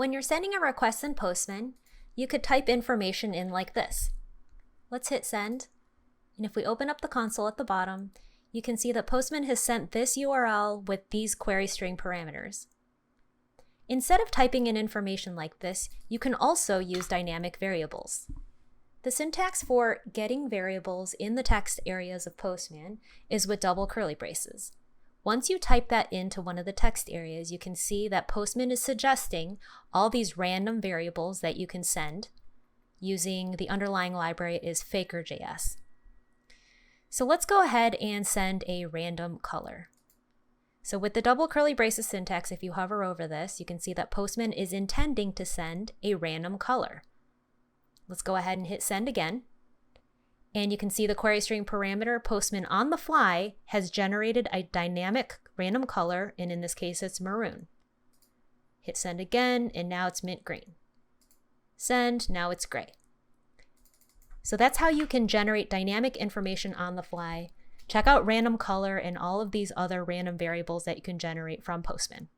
when you're sending a request in Postman, you could type information in like this. Let's hit send. And if we open up the console at the bottom, you can see that Postman has sent this URL with these query string parameters. Instead of typing in information like this, you can also use dynamic variables. The syntax for getting variables in the text areas of Postman is with double curly braces. Once you type that into one of the text areas, you can see that Postman is suggesting all these random variables that you can send using the underlying library is faker.js. So let's go ahead and send a random color. So with the double curly braces syntax, if you hover over this, you can see that Postman is intending to send a random color. Let's go ahead and hit send again. And you can see the query string parameter Postman on the fly has generated a dynamic random color, and in this case it's maroon. Hit send again, and now it's mint green. Send, now it's gray. So that's how you can generate dynamic information on the fly. Check out random color and all of these other random variables that you can generate from Postman.